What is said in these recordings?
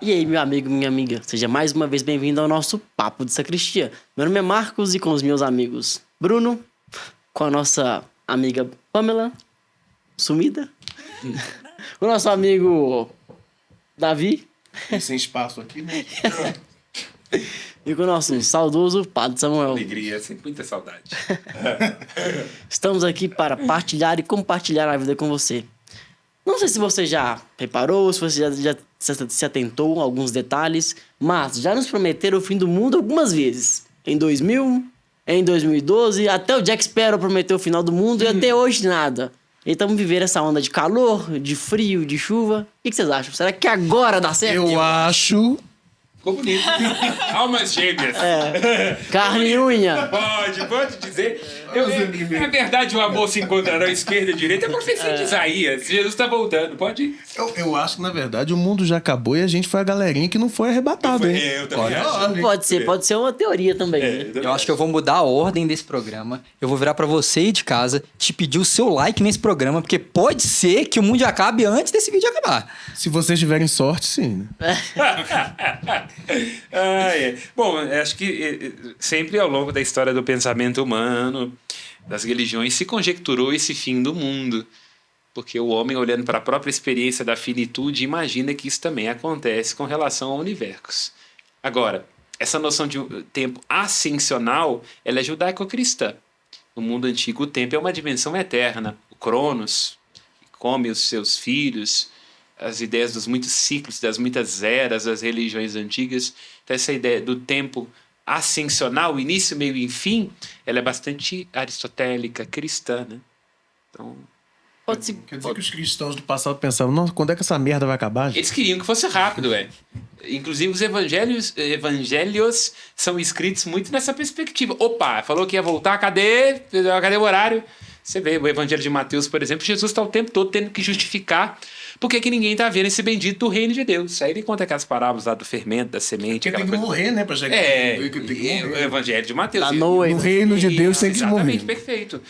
E aí, meu amigo, minha amiga, seja mais uma vez bem-vindo ao nosso Papo de Sacristia. Meu nome é Marcos e com os meus amigos Bruno, com a nossa amiga Pamela, sumida, o nosso amigo Davi Sem espaço aqui, né? e com o nosso saudoso Padre Samuel. Alegria, sempre muita saudade. Estamos aqui para partilhar e compartilhar a vida com você. Não sei se você já reparou, se você já se atentou a alguns detalhes, mas já nos prometeram o fim do mundo algumas vezes. Em 2000, em 2012, até o Jack Sparrow prometeu o final do mundo e até hoje nada. E estamos vivendo essa onda de calor, de frio, de chuva. O que vocês acham? Será que agora dá certo? Eu acho. Ficou bonito. Almas gêmeas. Carne e unha. Pode dizer. Na verdade, o amor se encontrará à esquerda e à direita. É a profecia de Isaías. Jesus está voltando. Pode ir. Eu acho que, na verdade, o mundo já acabou e a gente foi a galerinha que não foi arrebatado, hein? Eu também acho. Pode ser uma teoria também. Né? Eu acho que eu vou mudar a ordem desse programa. Eu vou virar pra você aí de casa, te pedir o seu like nesse programa, porque pode ser que o mundo acabe antes desse vídeo acabar. Se vocês tiverem sorte, sim. Né? Bom, acho que sempre ao longo da história do pensamento humano, das religiões, se conjecturou esse fim do mundo. Porque o homem, olhando para a própria experiência da finitude, imagina que isso também acontece com relação ao universo. Agora, essa noção de tempo ascensional, ela é judaico-cristã. No mundo antigo, o tempo é uma dimensão eterna. O Cronos come os seus filhos, as ideias dos muitos ciclos, das muitas eras das religiões antigas. Então, essa ideia do tempo ascensional, início, meio e fim, ela é bastante aristotélica, cristã, né? Então, Quer dizer que os cristãos do passado pensavam, nossa, quando é que essa merda vai acabar, gente? eles queriam que fosse rápido, Inclusive, os evangelhos são escritos muito nessa perspectiva. Opa, falou que ia voltar, cadê o horário? Você vê o evangelho de Mateus, por exemplo, Jesus está o tempo todo tendo que justificar por que ninguém está vendo esse bendito do reino de Deus. Aí ele conta aquelas parábolas lá do fermento, da semente. Porque tem que morrer, né? Pra chegar O evangelho de Mateus. No reino de Deus tem que morrer. Exatamente, perfeito.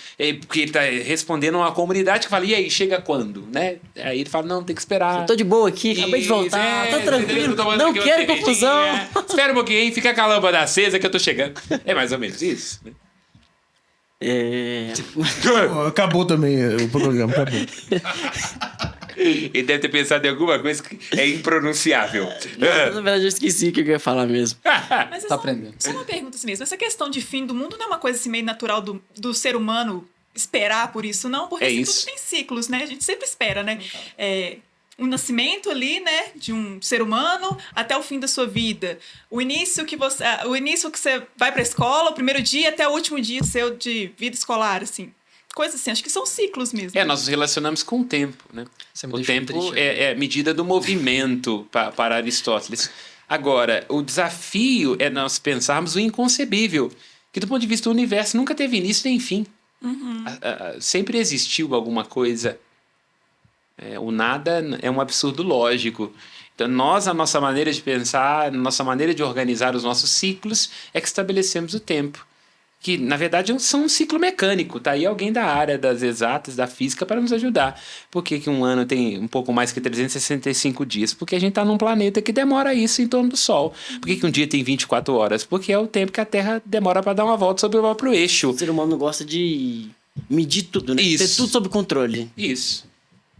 Porque ele está respondendo a uma comunidade que fala, e aí, chega quando? Né? Aí ele fala, não, tem que esperar. Eu tô de boa aqui, acabei de voltar, tô tranquilo, não quero confusão. Espera um pouquinho, fica com a lâmpada acesa que eu tô chegando. É mais ou menos isso, né? Acabou também o programa, acabou. Ele deve ter pensado em alguma coisa que é impronunciável. Na verdade, eu esqueci o que eu ia falar mesmo. Mas Tá aprendendo. Só uma pergunta assim mesmo. Essa questão de fim do mundo não é uma coisa assim meio natural do ser humano esperar por isso, não? Porque assim, tudo tem ciclos, né? A gente sempre espera, né? Um nascimento ali, né? De um ser humano até o fim da sua vida. O início que você vai pra escola, o primeiro dia até o último dia seu de vida escolar, assim. Coisas assim, acho que são ciclos mesmo. Nós nos relacionamos com o tempo, né? O tempo triste, é medida do movimento para Aristóteles. Agora, o desafio é nós pensarmos o inconcebível, que do ponto de vista do universo nunca teve início nem fim. Sempre existiu alguma coisa. O nada é um absurdo lógico. Então, a nossa maneira de pensar, a nossa maneira de organizar os nossos ciclos é que estabelecemos o tempo. Que, na verdade, são um ciclo mecânico. Tá aí alguém da área das exatas, da física, para nos ajudar. Por que um ano tem um pouco mais que 365 dias? Porque a gente está num planeta que demora isso em torno do Sol. Por que um dia tem 24 horas? Porque é o tempo que a Terra demora para dar uma volta sobre o próprio eixo. O ser humano gosta de medir tudo, né? Isso. Ter tudo sob controle. Isso.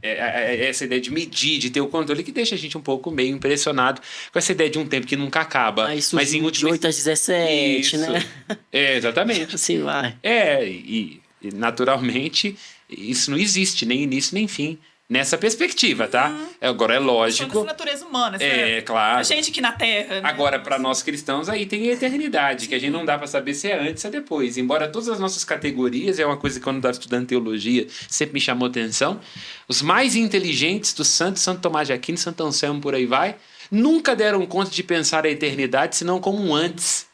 Essa ideia de medir, de ter o controle, que deixa a gente um pouco meio impressionado com essa ideia de um tempo que nunca acaba. Mas em de 8 às 17, isso, né? Exatamente. Assim vai. E naturalmente isso não existe, nem início nem fim. Nessa perspectiva, tá? Agora é lógico. Da natureza humana, claro. A gente aqui na Terra. Né? Agora, para nós cristãos, aí tem a eternidade, que a gente não dá para saber se é antes ou depois. Embora todas as nossas categorias, é uma coisa que quando eu estava estudando teologia, sempre me chamou atenção. Os mais inteligentes dos santos, Santo Tomás de Aquino, Santo Anselmo, por aí vai, nunca deram conta de pensar a eternidade, senão como um antes.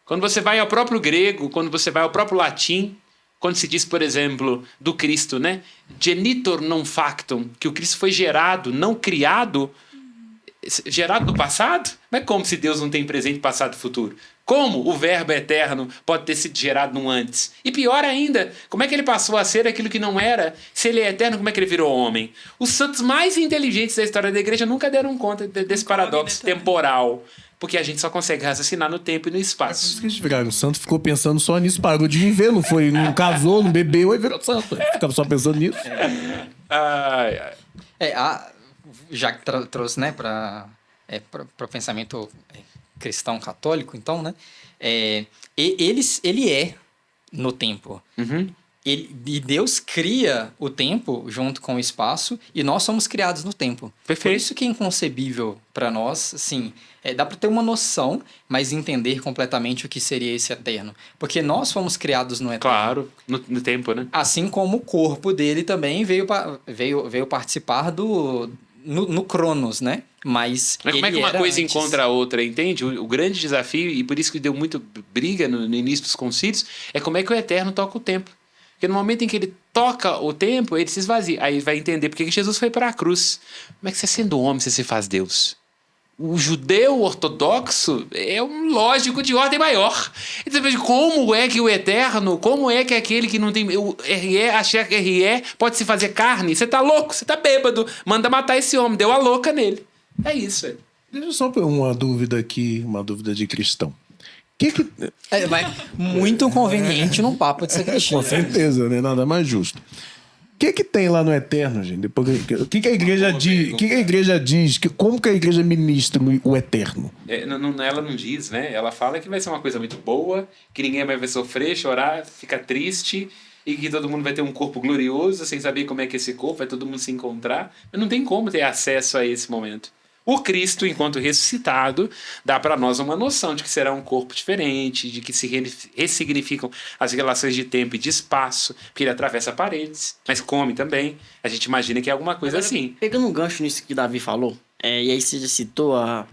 Quando você vai ao próprio grego, quando você vai ao próprio latim, quando se diz, por exemplo, do Cristo, né? Genitor non factum, que o Cristo foi gerado, não criado, gerado no passado? Não é como se Deus não tem presente, passado e futuro. Como o verbo eterno pode ter sido gerado num antes? E pior ainda, como é que ele passou a ser aquilo que não era? Se ele é eterno, como é que ele virou homem? Os santos mais inteligentes da história da igreja nunca deram conta desse paradoxo temporal. Porque a gente só consegue raciocinar no tempo e no Por espaço. isso que eles viraram. O santo ficou pensando só nisso, parou de viver, não foi, não casou, não bebeu, aí virou santo. Ficava só pensando nisso. Ai, ai. Já que trouxe, né, para o pensamento cristão católico, então, né, ele é no tempo. Uhum. E Deus cria o tempo junto com o espaço e nós somos criados no tempo. Perfeito. Por isso que é inconcebível para nós, assim, dá para ter uma noção, mas entender completamente o que seria esse eterno. Porque nós fomos criados no eterno. Claro, no tempo, né? Assim como o corpo dele também veio participar no Cronos, né? Mas como é que ele uma era coisa antes. encontra a outra, entende? O grande desafio, e por isso que deu muito briga no início dos concílios, é como é que o eterno toca o tempo. Porque no momento em que ele toca o tempo, ele se esvazia. Aí vai entender por que Jesus foi para a cruz. Como é que você, sendo homem, você se faz Deus? O judeu ortodoxo é um lógico de ordem maior. Então, como é que o eterno, como é que aquele que não tem... O RE, achar que RE pode se fazer carne? Você tá louco, você tá bêbado. Manda matar esse homem, deu a louca nele. É isso, velho. Deixa eu só uma dúvida aqui, uma dúvida de cristão. Mas muito conveniente num papo de ser cristão. Com certeza, né? Nada mais justo. O que tem lá no eterno, gente? O que a igreja diz? O que a igreja diz? Como que a igreja ministra o eterno? Ela não diz, né? Ela fala que vai ser uma coisa muito boa, que ninguém vai sofrer, chorar, ficar triste, e que todo mundo vai ter um corpo glorioso, sem saber como é que é esse corpo, vai todo mundo se encontrar. Mas não tem como ter acesso a esse momento. O Cristo, enquanto ressuscitado, dá para nós uma noção de que será um corpo diferente, de que se ressignificam as relações de tempo e de espaço, porque ele atravessa paredes, mas come também. A gente imagina que é alguma coisa assim. Pegando um gancho nisso que Davi falou, e aí você já citou a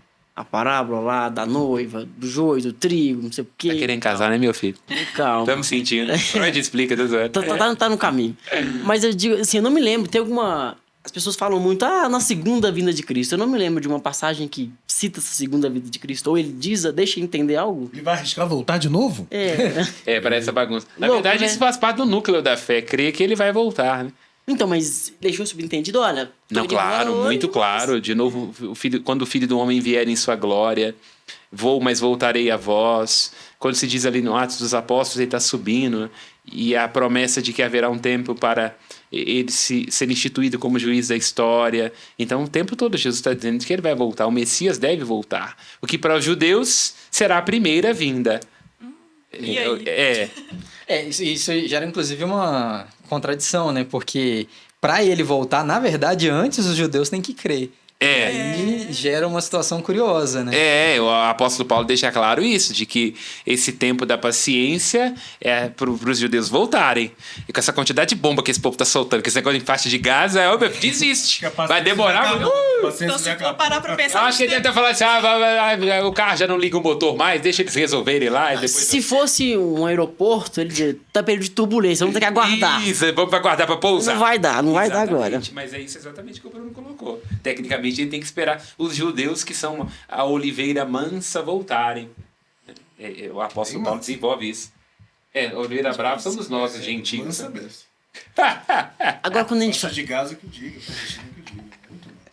parábola lá da noiva, do joio, do trigo, não sei o quê. Tá querendo casar, né, meu filho? Calma. Estamos sentindo. Freud explica, tá zoando. Tá no caminho. Mas eu digo assim, eu não me lembro, tem alguma... As pessoas falam muito, na segunda vinda de Cristo. Eu não me lembro de uma passagem que cita essa segunda vinda de Cristo. Ou ele deixa entender algo. Ele vai arriscar voltar de novo? Parece essa bagunça. Na Louco, verdade, né? isso faz parte do núcleo da fé. Crer que ele vai voltar, né? Então, mas deixou subentendido, olha... Não, claro, muito claro. De novo, quando o Filho do Homem vier em sua glória, mas voltarei a vós. Quando se diz ali no Atos dos Apóstolos, ele está subindo. E a promessa de que haverá um tempo para ele ser instituído como juiz da história. Então, o tempo todo Jesus está dizendo que ele vai voltar. O Messias deve voltar. O que para os judeus será a primeira vinda. E aí? Isso gera inclusive uma contradição, né? Porque para ele voltar, na verdade, antes os judeus têm que crer. E gera uma situação curiosa, né? O apóstolo Paulo deixa claro isso, de que esse tempo da paciência é para os judeus voltarem. E com essa quantidade de bomba que esse povo tá soltando, com esse negócio de faixa de Gaza, desiste. Vai demorar muito. Então, se for parar pra pensar... Acho que ele deve estar falando assim, o carro já não liga o motor mais, deixa eles resolverem lá. E depois Se fosse um aeroporto, ele dizia, tá período de turbulência, vamos ter que aguardar. Isso, vamos aguardar para pousar. Não vai dar agora. Exatamente, mas é isso exatamente que o Bruno colocou. Tecnicamente, a gente tem que esperar os judeus, que são a oliveira mansa, voltarem. O apóstolo Paulo desenvolve isso. A oliveira brava somos nós, os gentios. Agora, quando a gente... de Gaza que diga, que diga.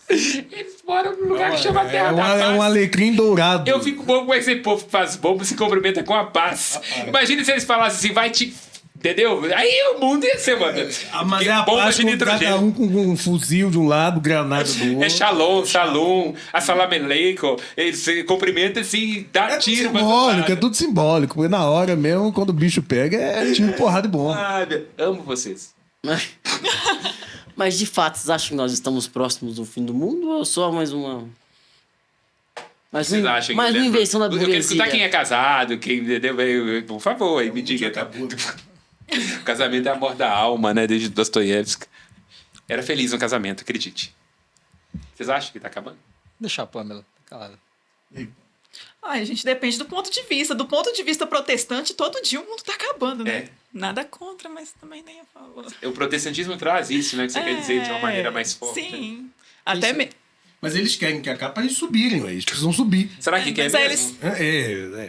Eles moram num lugar que chama Terra da Paz. É um alecrim dourado. Eu fico bobo com esse povo que faz bomba e se cumprimenta com a paz. Imagina se eles falassem assim, vai te... Entendeu? Aí o mundo ia ser, mano. Mas é a bomba paz de com nitrogênio. cada um com um fuzil de um lado, granada do outro. É shalom, assalamu alaikum. Eles se cumprimentam assim, dá tiro. É tudo simbólico. Porque na hora mesmo, quando o bicho pega, é tiro, porrada e bomba. Amo vocês. Mas, de fato, vocês acham que nós estamos próximos do fim do mundo ou só mais uma... Vocês acham mais uma invenção da Eu quero burguesia? escutar quem é casado, quem... Entendeu? Por favor, aí me diga. Tá? O casamento é a morte da alma, né? Desde Dostoiévski. Era feliz no casamento, acredite. Vocês acham que tá acabando? Deixa a Pamela calada. Ai, gente, depende do ponto de vista. Do ponto de vista protestante, todo dia o mundo tá acabando, né? Nada contra, mas também nem a favor. O protestantismo traz isso, né? Que você quer dizer de uma maneira mais forte. Sim. Mas eles querem que acabe para eles subirem, ué. Eles precisam subir. Será que quer Mas aí mesmo?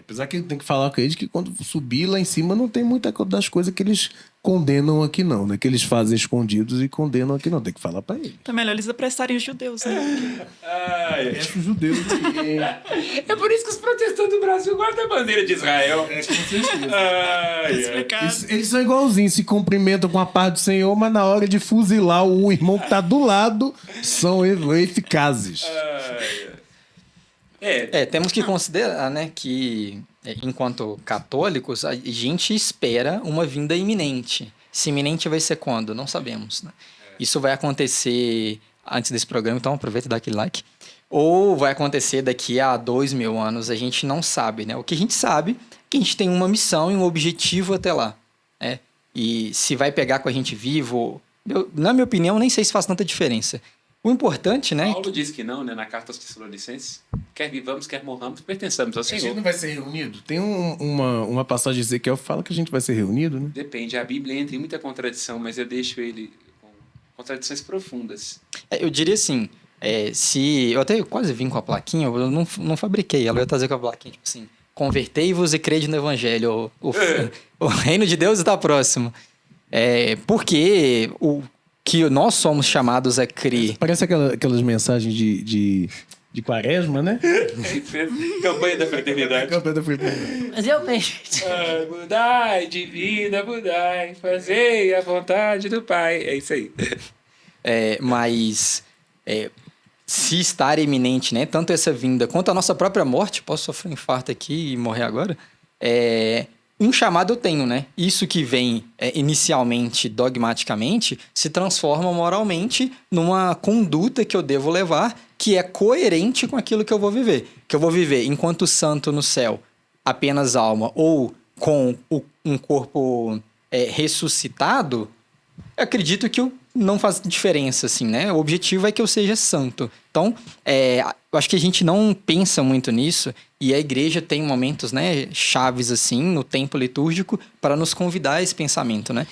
Apesar que tem que falar com eles que quando subir lá em cima não tem muita das coisas que eles condenam aqui não, né? Que eles fazem escondidos e condenam aqui não. Tem que falar para eles. Então é melhor eles apressarem os judeus, né? Os judeus. É por isso que os protestantes do Brasil guardam a bandeira de Israel. Explicado. Eles são igualzinhos, se cumprimentam com a paz do Senhor, mas na hora de fuzilar o irmão que tá do lado, são eficazes. Temos que considerar, né, que enquanto católicos, a gente espera uma vinda iminente. Se iminente vai ser quando? Não sabemos, né? Isso vai acontecer antes desse programa, então aproveita e dá aquele like. Ou vai acontecer daqui a 2000 anos, a gente não sabe, né? O que a gente sabe é que a gente tem uma missão e um objetivo até lá, né? E se vai pegar com a gente vivo, na minha opinião, nem sei se faz tanta diferença. O importante, né? Paulo diz que não, né? Na carta aos Tessalonicenses. Quer vivamos, quer morramos, pertençamos ao A gente Senhor. não vai ser reunido? Tem uma passagem de Ezequiel que fala que a gente vai ser reunido, né? Depende, a Bíblia entra em muita contradição, mas eu deixo ele com contradições profundas. Eu diria assim, se eu até quase vim com a plaquinha, eu não fabriquei ela, eu ia trazer com a plaquinha, tipo assim, convertei-vos e crede no evangelho, o reino de Deus está próximo. Porque o que nós somos chamados a crer. Parece aquelas mensagens de quaresma, né? Campanha da fraternidade. Campanha da fraternidade. Mas realmente. Mudai de vida, mudai, fazei a vontade do Pai. É isso aí. Mas se estar iminente, né, tanto essa vinda quanto a nossa própria morte, posso sofrer um infarto aqui e morrer agora, um chamado eu tenho, né? Isso que vem inicialmente, dogmaticamente, se transforma moralmente numa conduta que eu devo levar, que é coerente com aquilo que eu vou viver. Que eu vou viver enquanto santo no céu, apenas alma, ou com um corpo ressuscitado, eu acredito que não faz diferença, assim, né? O objetivo é que eu seja santo. Então, eu acho que a gente não pensa muito nisso, e a igreja tem momentos, né, chaves, assim, no tempo litúrgico, para nos convidar a esse pensamento, né?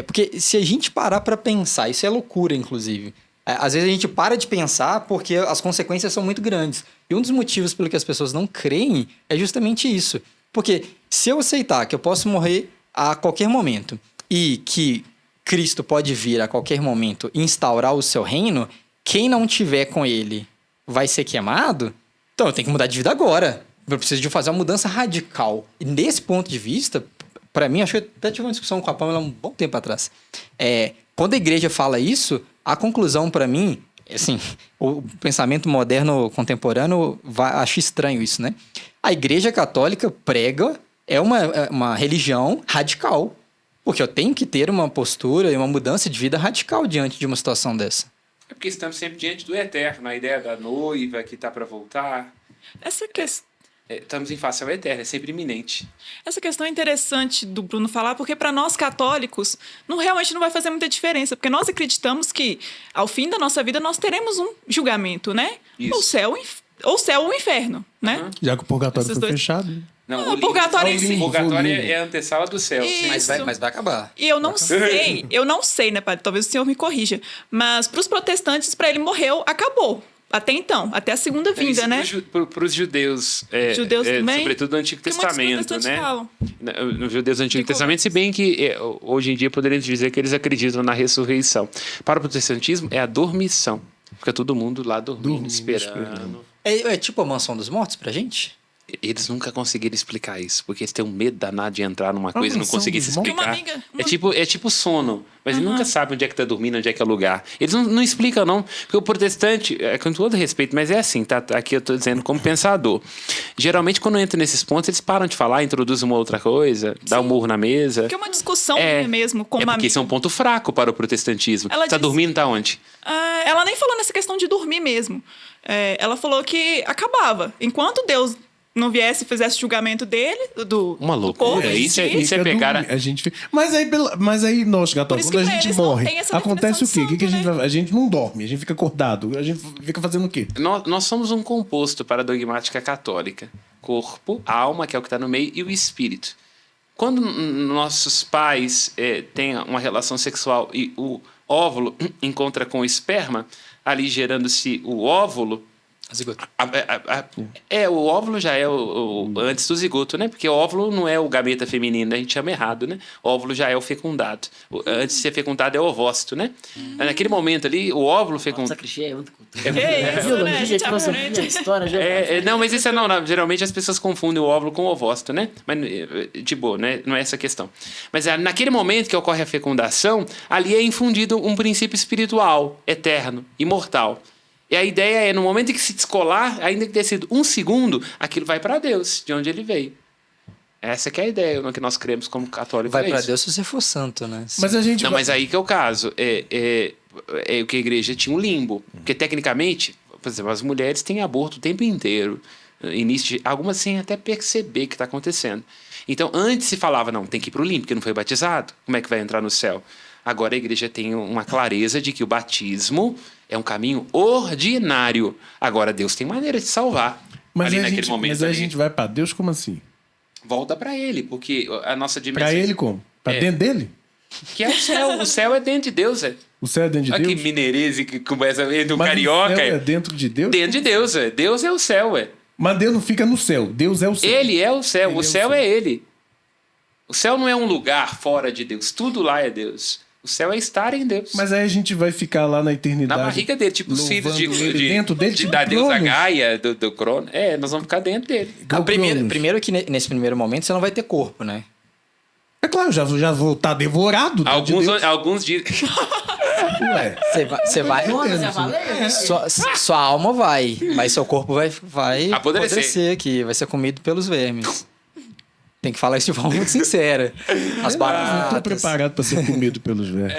Porque se a gente parar para pensar, isso é loucura, inclusive. Às vezes a gente para de pensar porque as consequências são muito grandes. E um dos motivos pelo que as pessoas não creem é justamente isso. Porque se eu aceitar que eu posso morrer a qualquer momento e que Cristo pode vir a qualquer momento instaurar o seu reino, quem não tiver com ele vai ser queimado, então eu tenho que mudar de vida agora. Eu preciso de fazer uma mudança radical. E nesse ponto de vista, para mim, acho que eu até tive uma discussão com a Pamela um bom tempo atrás. Quando a igreja fala isso, a conclusão para mim, assim, o pensamento moderno contemporâneo acho estranho isso, né? A igreja católica prega uma religião radical. Porque eu tenho que ter uma postura e uma mudança de vida radical diante de uma situação dessa. É porque estamos sempre diante do eterno, a ideia da noiva que está para voltar. Essa questão. Estamos em face ao eterno, é sempre iminente. Essa questão é interessante do Bruno falar, porque para nós católicos realmente não vai fazer muita diferença, porque nós acreditamos que ao fim da nossa vida nós teremos um julgamento, né? Isso. Ou céu ou inferno, né? Já que o purgatório Esses foi dois. fechado. O purgatório em si. O purgatório é a antessala do céu. Isso. Mas vai acabar. E eu não sei, né, padre? Talvez o senhor me corrija. Mas para os protestantes, para ele morreu, acabou. Até então, até a segunda vinda, né? Para os judeus, Judeus também? Sobretudo no Antigo Que muitos Testamento, protestantes né? falam. Nos judeus do Antigo Testamento, se bem que hoje em dia poderíamos dizer que eles acreditam na ressurreição. Para o protestantismo, é a dormição. Fica todo mundo lá dormindo, esperando. É tipo a mansão dos mortos pra gente? Eles nunca conseguiram explicar isso, porque eles têm um medo danado de entrar numa coisa e não mansão conseguir se dos mortos? explicar. Uma amiga- É tipo sono, mas ele nunca sabe onde é que tá dormindo, onde é que é o lugar. Eles não explicam, não. Porque o protestante, com todo respeito, mas é assim, tá? Aqui eu tô dizendo como pensador. Geralmente, quando entra nesses pontos, eles param de falar, introduzem uma outra coisa, dá um murro na mesa. Porque é uma discussão mesmo com uma porque amiga. isso é um ponto fraco para o protestantismo. Ela Tá diz- dormindo, tá onde? Ela nem falou nessa questão de dormir mesmo. Ela falou que acabava. Enquanto Deus não viesse e fizesse o julgamento dele, do Uma do loucura. povo em Isso si, é Fica pegar dormindo. A gente... mas aí nós, católicos, Por isso quando a que gente eles não morre, têm essa acontece o quê? definição de O que a gente santo, vai... A gente não dorme, a gente fica acordado. A gente fica fazendo o quê? Nós somos um composto para a dogmática católica. Corpo, alma, que é o que está no meio, e o espírito. Quando nossos pais têm uma relação sexual e o óvulo encontra com o esperma, ali gerando-se o óvulo. Zigoto. O óvulo já é antes do zigoto, né? Porque o óvulo não é o gameta feminino, a gente chama errado, né? O óvulo já é o fecundado. Antes de ser fecundado é o ovócito, né? Naquele momento ali, o óvulo fecundado... Sacrifia é outra cultura. Que isso, né? A Biologia, gente filosofia, aprende. história, Não, mas isso não. Geralmente as pessoas confundem o óvulo com o ovócito, né? Mas, de boa, né? Não é essa a questão. Mas naquele momento que ocorre a fecundação, ali é infundido um princípio espiritual, eterno, imortal. E a ideia é, no momento em que se descolar, ainda que tenha sido 1 segundo, aquilo vai para Deus, de onde ele veio. Essa que é a ideia no que nós cremos como católicos. Vai para Deus se você for santo, né? Mas a gente Não, mas aí que é o caso. É o que a igreja tinha um limbo. Porque, tecnicamente, por exemplo, as mulheres têm aborto o tempo inteiro. Início de, algumas sem até perceber o que está acontecendo. Então, antes se falava, não, tem que ir para o limbo, porque não foi batizado. Como é que vai entrar no céu? Agora a igreja tem uma clareza de que o batismo é um caminho ordinário. Agora Deus tem maneira de salvar. Mas ali a naquele gente, momento. mas a ali. gente vai para Deus como assim? Volta para ele, porque a nossa dimensão. Para ele como? Para dentro dele? Que é o céu. O céu é dentro de Deus, é. O céu é dentro de Olha que Deus? mineirese que começa a ver do Mas carioca. o céu é dentro de Deus? Dentro de Deus, é. Deus é o céu, é. Mas Deus não fica no céu. Deus é o céu. Ele é o céu. Ele O é o céu céu. é ele. O céu não é um lugar fora de Deus. Tudo lá é Deus. O céu é estar em Deus. Mas aí a gente vai ficar lá na eternidade. Na barriga dele, tipo os filhos louvando ele dentro dele, tipo da deusa Cronos. Gaia, do Crono. Nós vamos ficar dentro dele. Igual Cronos. Primeiro que nesse primeiro momento você não vai ter corpo, né? É claro, já vou estar devorado. dentro de Deus. Alguns dizem. Ué, Você vai. Sua alma vai, mas seu corpo vai apodrecer aqui, vai ser comido pelos vermes. Tem que falar isso de forma muito sincera. As eu não tô baratas. preparado para ser comido pelos vermes.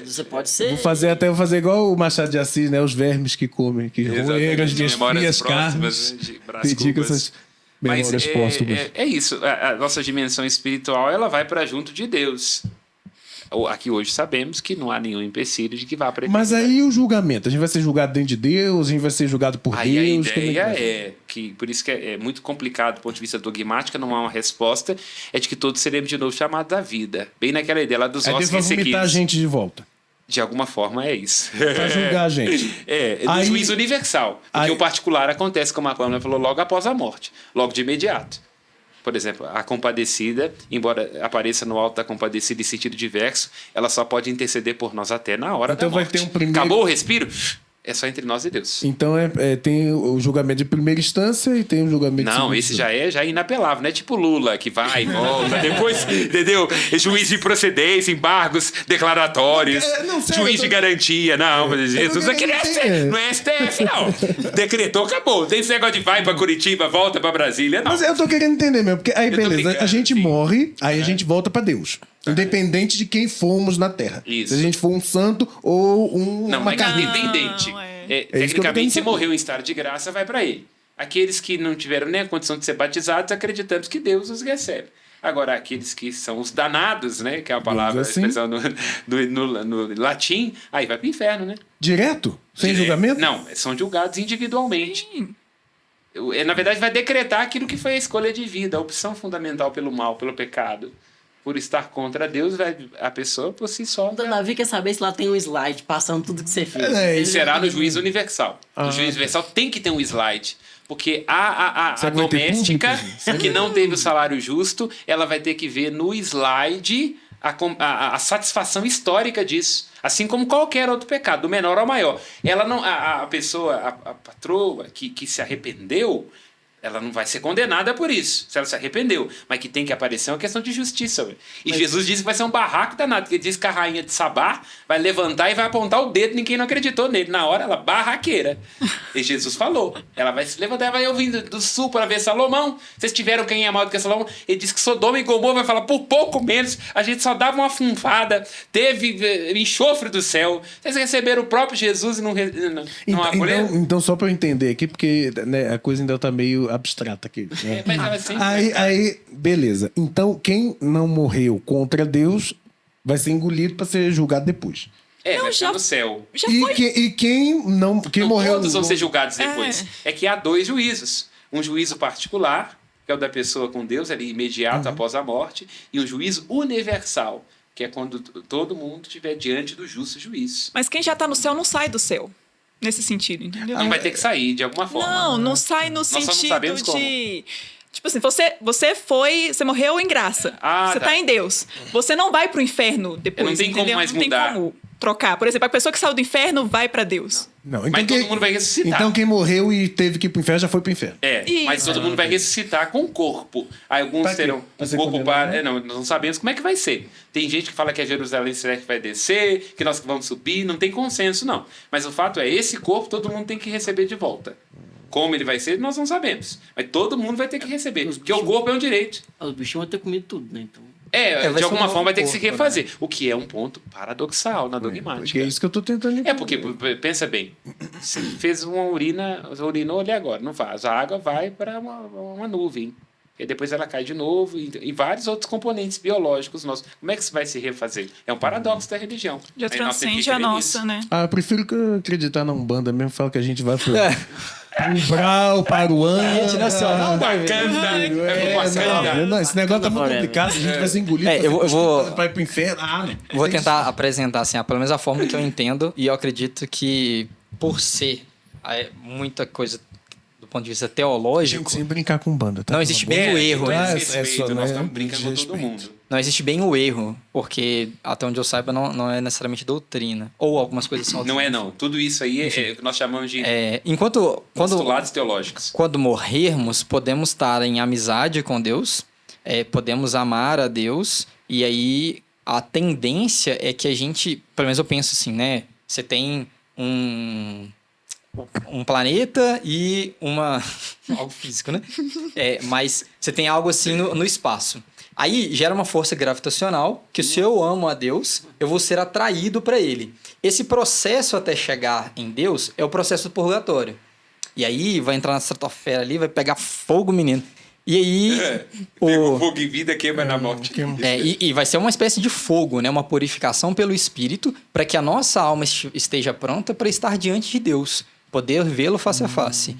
Você pode ser. Vou fazer igual o Machado de Assis, né? Os vermes que comem, que roeram as minhas frias carnes. Dedica essas memórias póstumas. É isso. A nossa dimensão espiritual ela vai para junto de Deus. Aqui hoje sabemos que não há nenhum empecilho de que vá para Mas aí o julgamento? A gente vai ser julgado dentro de Deus? A gente vai ser julgado por aí Deus? a Como ideia vai ser? é que, por isso que é muito complicado do ponto de vista dogmático, não há uma resposta, é de que todos seremos de novo chamados à vida. Bem naquela ideia lá dos Aí Deus ossos vai vomitar a ressequidos. gente de volta. De alguma forma é isso. Pra julgar a gente. Do Aí- juízo universal. Porque aí- o particular acontece, como a Pamela falou, logo após a morte. Logo de imediato. Por exemplo, a compadecida, embora apareça no alto da compadecida em sentido diverso, ela só pode interceder por nós até na hora Então da vai morte. ter um primeiro- Acabou o respiro? É só entre nós e Deus. Então tem o julgamento de primeira instância e tem o julgamento de Não, segunda esse instância. já é inapelável, não é tipo Lula, que vai e volta, depois, entendeu? Juiz de procedência, embargos declaratórios, Não, sério, juiz de garantia. Não, mas Jesus não aqui não é quero STF, entender. não é STF, não. Decretou, acabou. Tem esse negócio de vai pra Curitiba, volta pra Brasília, não. Mas eu tô querendo entender mesmo, porque aí tô beleza, brincando, a gente sim. morre, aí a gente volta pra Deus. Independente de quem formos na Terra. Isso. Se a gente for um santo ou Não, uma mas carneira. independente. Não, é. isso que eu tô Tecnicamente, querendo se saber. morreu em estado de graça, vai para ele. Aqueles que não tiveram nem a condição de ser batizados, acreditamos que Deus os recebe. Agora, aqueles que são os danados, né? Que é a palavra, a assim? expressão no latim, aí vai para o inferno, né? Direto? Sem Direto. julgamento? Não, são julgados individualmente. Na verdade, vai decretar aquilo que foi a escolha de vida, a opção fundamental pelo mal, pelo pecado. Por estar contra Deus, a pessoa por si só. Então, Davi quer saber se lá tem um slide passando tudo que você fez. É, E será no juízo universal. No juízo universal tem que ter um slide. Porque a Será que vai ter doméstica público? que não teve o salário justo, ela vai ter que ver no slide a satisfação histórica disso. Assim como qualquer outro pecado, do menor ao maior. Ela não, a pessoa, a patroa que se arrependeu, ela não vai ser condenada por isso, se ela se arrependeu. Mas que tem que aparecer é uma questão de justiça. Ué. E Jesus disse que vai ser um barraco danado, porque ele disse que a rainha de Sabá vai levantar e vai apontar o dedo, ninguém não acreditou nele. Na hora, ela barraqueira. E Jesus falou. Ela vai se levantar e vai ouvindo do sul para ver Salomão. Vocês tiveram quem é maior do que Salomão? Ele disse que Sodoma e Gomorra vai falar, por pouco menos, a gente só dava uma funfada, teve enxofre do céu. Vocês receberam o próprio Jesus e não acolheram? Então, só pra eu entender aqui, porque né, a coisa ainda tá meio abstrata aqui. Né? Mas assim, Aí, beleza. Então, quem não morreu contra Deus vai ser engolido pra ser julgado depois. Não, vai já- ficar no céu. Já E, foi. quem Não, morreu... todos vão ser julgados depois. É que há dois juízos. Um juízo particular, que é o da pessoa com Deus, ali imediato após a morte, e um juízo universal, que é quando todo mundo estiver diante do justo juiz. Mas quem já tá no céu não sai do céu. Nesse sentido, entendeu? Não vai ter que sair de alguma forma. Não sai no só não sentido sabemos de... Tipo assim, você morreu em graça. Você tá. tá em Deus. Você não vai pro inferno depois, Não tem como entendeu? mais não mudar. tem como trocar. Por exemplo, a pessoa que saiu do inferno vai pra Deus. Não, Mas todo mundo vai ressuscitar. Então quem morreu e teve que ir pro inferno já foi pro inferno. Mas todo mundo vai ressuscitar com o corpo. Aí alguns Pra quê? terão Pra um ser corpo condenado? para... Nós não sabemos como é que vai ser. Tem gente que fala que é Jerusalém Celeste que vai descer, que nós vamos subir. Não tem consenso, não. Mas o fato é, esse corpo todo mundo tem que receber de volta. Como ele vai ser, nós não sabemos. Mas todo mundo vai ter que receber. Porque o corpo é um direito. Os bichinhos vão ter comido tudo, né? Então... vai de ser alguma um forma vai ter que se corpo, né? refazer. O que é um ponto paradoxal na dogmática. Porque é isso que eu tô tentando entender. Porque, pensa bem, você fez uma urina, você urinou ali agora, não faz. A água vai para uma nuvem. E depois ela cai de novo, e vários outros componentes biológicos nossos. Como é que isso vai se refazer? É um paradoxo da religião. Já Aí nós temos que transcende a crer nossa, nisso. né? Eu prefiro que eu acreditar na Umbanda mesmo, fala que a gente vai pro umbral, para o ano. nacional da Não, esse negócio tá muito Forever. complicado, a gente vai ser engolido. eu vou- Vai pro inferno. Não. Vou tentar apresentar, assim, pelo menos a forma que eu entendo, e eu acredito que, por ser muita coisa do ponto de vista teológico, Gente, sem brincar com banda, tá? não existe Pelo bem o erro, então né? respeito, nós estamos brincando com todo desrespeito. mundo. Não existe bem o erro, porque, até onde eu saiba, não é necessariamente doutrina. Ou algumas coisas são Não é, não. Tudo isso aí é o que nós chamamos de Quando postulados teológicos. quando morrermos, podemos estar em amizade com Deus, podemos amar a Deus, e aí a tendência é que a gente, pelo menos eu penso assim, né? Você tem um planeta e algo físico, né? Mas você tem algo assim no espaço. Aí gera uma força gravitacional que, se eu amo a Deus, eu vou ser atraído para Ele. Esse processo até chegar em Deus é o processo do purgatório. E aí vai entrar na estratosfera ali, vai pegar fogo, menino. E aí... Pega o fogo em vida, queima na morte. E vai ser uma espécie de fogo, né? Uma purificação pelo Espírito, para que a nossa alma esteja pronta para estar diante de Deus, poder vê-lo face a face.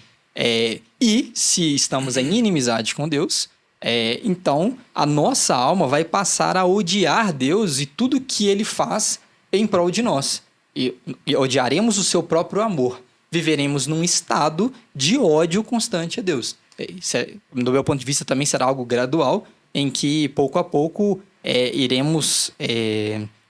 E se estamos em inimizade com Deus, então a nossa alma vai passar a odiar Deus e tudo que Ele faz em prol de nós. E odiaremos o seu próprio amor. Viveremos num estado de ódio constante a Deus. Do meu ponto de vista, também será algo gradual, em que, pouco a pouco, iremos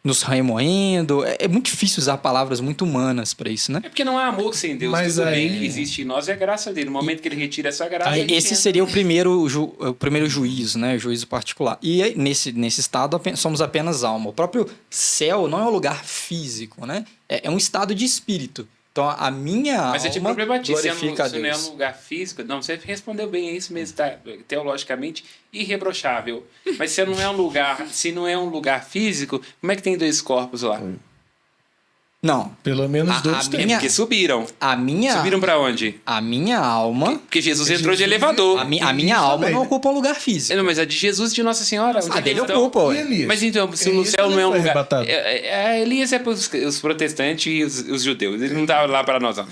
nos remoendo. É muito difícil usar palavras muito humanas para isso, né? É porque não há amor sem Deus. Mas Tudo aí- bem que existe em nós é a graça dele. No momento que ele retira essa graça, ele Esse entra. seria o primeiro juízo, né? O juízo particular. E aí, nesse estado, somos apenas alma. O próprio céu não é um lugar físico, né? É um estado de espírito. Então, a minha Mas eu te alma problematizo, glorifica a se não é Deus. um lugar físico. Não, você respondeu bem, é isso mesmo, tá? Teologicamente irrebrochável. Mas se não é um lugar físico, como é que tem dois corpos lá? Não. Pelo menos A- dois a tem. minha- Porque subiram. A minha Subiram pra onde? A minha alma... Porque Jesus entrou de elevador. A minha Elias alma também, não né? ocupa um lugar físico. Não, mas a de Jesus e de Nossa Senhora. onde A é que dele eles estão? ocupa, E ué. Elias? Mas então, se Elias no céu não é um foi lugar. arrebatado. Elias é para os protestantes e os judeus. Ele não estava lá para nós, não.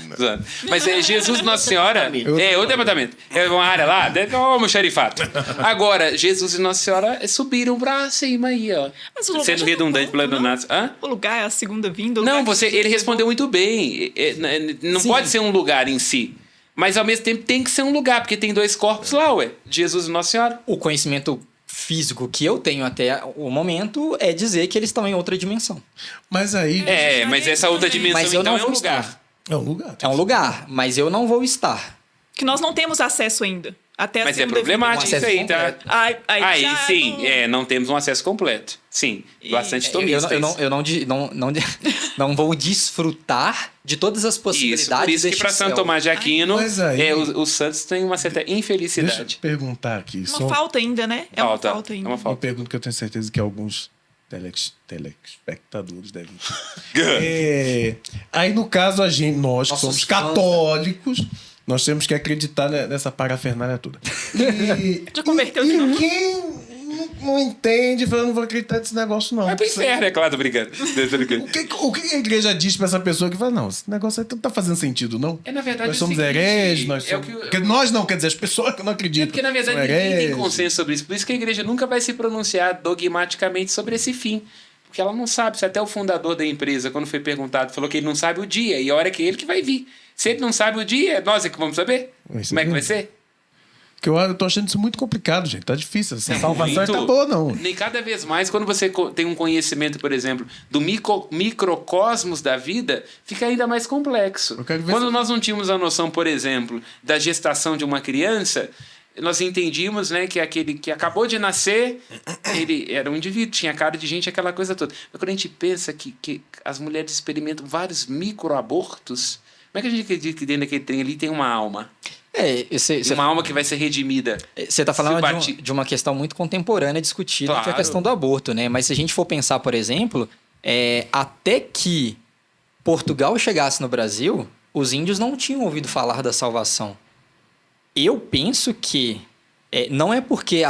Mas Jesus e Nossa Senhora é outro departamento. É uma área lá, como xerifato. Agora, Jesus e Nossa Senhora subiram para cima aí, ó. Mas o lugar Sendo já tá redundante pronto, pela não? Donato. Hã? O lugar é a segunda vinda. o Não, lugar que ele Jesus respondeu levou. muito bem. Não Sim. pode ser um lugar em si. Mas ao mesmo tempo tem que ser um lugar, porque tem dois corpos lá, ué. Jesus e Nossa Senhora. O conhecimento físico que eu tenho até o momento é dizer que eles estão em outra dimensão. Mas aí Mas essa outra dimensão Mas eu então não é um vou lugar. estar. é um lugar. É um lugar, mas eu não vou estar. Que nós não temos acesso ainda. Até a Mas é segunda problemático Um isso acesso aí, tá? completo. vinda. Aí já Sim, não- não temos um acesso completo. Sim, bastante Eu tomistas. não vou desfrutar de todas as Isso, possibilidades por isso que deste para Santo céu. Tomás de Aquino, Mas aí- os santos têm uma certa Deixa eu infelicidade. te perguntar aqui. Uma falta ainda, né? É uma falta É ainda. uma Uma falta. pergunta que eu tenho certeza que alguns telespectadores devem ter. Aí, no caso, nós que Nossos somos fãs, católicos, nós temos que acreditar nessa parafernália toda. E, Já converteu de novo? quem não entende, fala, eu não vou acreditar nesse negócio, não. Vai pro inferno, é claro, tô brincando. Tô brincando. O que a igreja diz pra essa pessoa que fala, não, esse negócio aí não tá fazendo sentido, não? É, na verdade, Nós o somos seguinte, hereges, nós é somos... o que- Porque nós não, quer dizer, as pessoas que não acreditam. Porque, na verdade, são ninguém tem hereges. consenso sobre isso. Por isso que a igreja nunca vai se pronunciar dogmaticamente sobre esse fim. Porque ela não sabe. Se até o fundador da empresa, quando foi perguntado, falou que ele não sabe o dia e a hora que ele que vai vir. Se ele não sabe o dia, nós é que vamos saber. Como é que vai ser? Porque eu tô achando isso muito complicado, gente. Tá difícil. Essa salvação muito. tá boa, não. Nem cada vez mais, quando você tem um conhecimento, por exemplo, do microcosmos da vida, fica ainda mais complexo. Eu quero ver Quando se- nós não tínhamos a noção, por exemplo, da gestação de uma criança, nós entendíamos, né, que aquele que acabou de nascer, ele era um indivíduo, tinha cara de gente, aquela coisa toda. Mas quando a gente pensa que as mulheres experimentam vários microabortos, como é que a gente acredita que dentro daquele trem ali tem uma alma? Uma alma que vai ser redimida. Você está falando Se bate- de uma questão muito contemporânea discutida, que é a Claro. questão do aborto, né? Mas se a gente for pensar, por exemplo, até que Portugal chegasse no Brasil, os índios não tinham ouvido falar da salvação. Eu penso que não é porque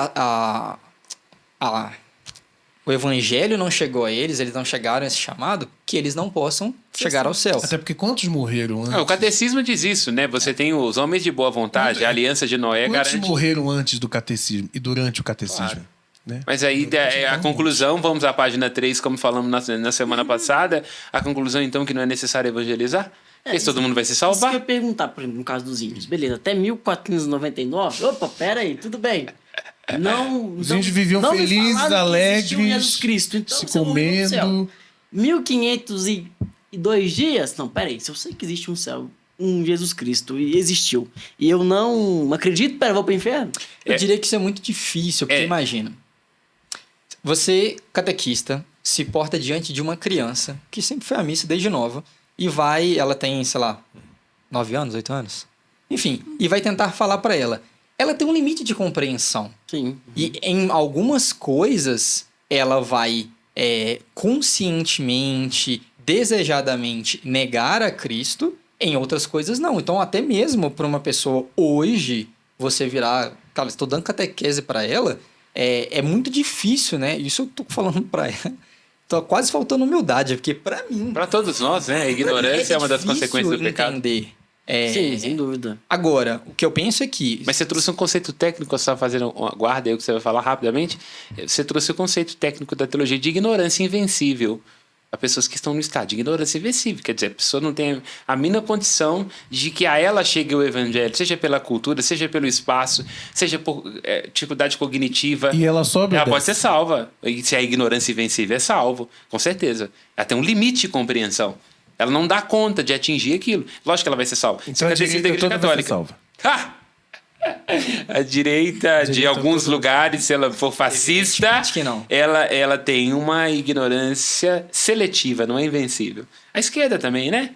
o evangelho não chegou a eles não chegaram a esse chamado, que eles não possam chegar ao céu. Até porque quantos morreram antes? O catecismo diz isso, né? Você tem os homens de boa vontade, a aliança de Noé Quantos garante. morreram antes do catecismo e durante o catecismo? Claro. Né? Mas aí a conclusão, vamos à página 3, como falamos na semana passada, a conclusão então que não é necessário evangelizar? Porque todo mundo vai se Isso que eu salvar. ia perguntar, por exemplo, no caso dos índios. Beleza, até 1499. Opa, pera aí, tudo bem. Os índios viviam felizes, alegres, Jesus Cristo, então se você morreu no céu. comendo. 1502 dias? Não, pera aí, se eu sei que existe um céu, um Jesus Cristo, e existiu, e eu não acredito, pera, eu vou pro inferno? Eu diria que isso é muito difícil, porque imagina. Você, catequista, se porta diante de uma criança que sempre foi à missa desde nova e ela tem, sei lá, 9 anos, 8 anos? Enfim, e vai tentar falar para ela. Ela tem um limite de compreensão. Sim. E em algumas coisas, ela vai conscientemente, desejadamente negar a Cristo, em outras coisas não. Então, até mesmo para uma pessoa hoje, você virar... Cara, estou dando catequese para ela, é muito difícil, né? Isso eu tô falando para ela. Tô quase faltando humildade, porque para mim... Para todos nós, né? A ignorância é uma das difícil consequências do pecado. entender. Sim, sem dúvida. Agora, o que eu penso é que... Mas você trouxe um conceito técnico, você está fazendo uma guarda aí o que você vai falar rapidamente. Você trouxe o conceito técnico da teologia de ignorância invencível. Há pessoas que estão no estado de ignorância invencível. Quer dizer, a pessoa não tem a mínima condição de que a ela chegue o evangelho, seja pela cultura, seja pelo espaço, seja por dificuldade cognitiva. E ela sobe. Ela pode ser salva. E se a ignorância invencível é salvo, com certeza. Ela tem um limite de compreensão. Ela não dá conta de atingir aquilo. Lógico que ela vai ser salva. Então a direita toda vai ser salva. A direita de alguns lugares, se ela for fascista, Acho que não. ela tem uma ignorância seletiva, não é invencível. A esquerda também, né?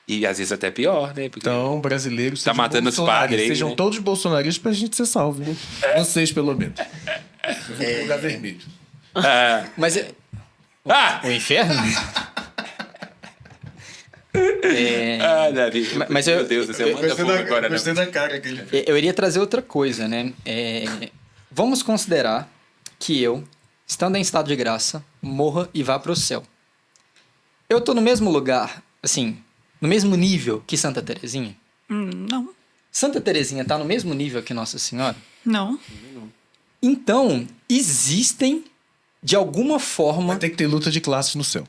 E às vezes até pior, né? Porque Então, brasileiros, Tá sejam matando os bolsonaristas. padres aí, Sejam né? todos bolsonaristas pra gente ser salvo. Hein? Vocês, pelo menos. Eu vou pro lugar vermelho. Mas o inferno? Davi. Mas Meu Deus, você manda fogo agora, né? da cara que ele Eu iria trazer outra coisa, né? Vamos considerar que eu, estando em estado de graça, morra e vá para o céu. Eu estou no mesmo lugar, assim, no mesmo nível que Santa Teresinha? Não. Santa Teresinha está no mesmo nível que Nossa Senhora? Não. Ah, Então, existem, de alguma forma... Vai ter que ter luta de classes no céu.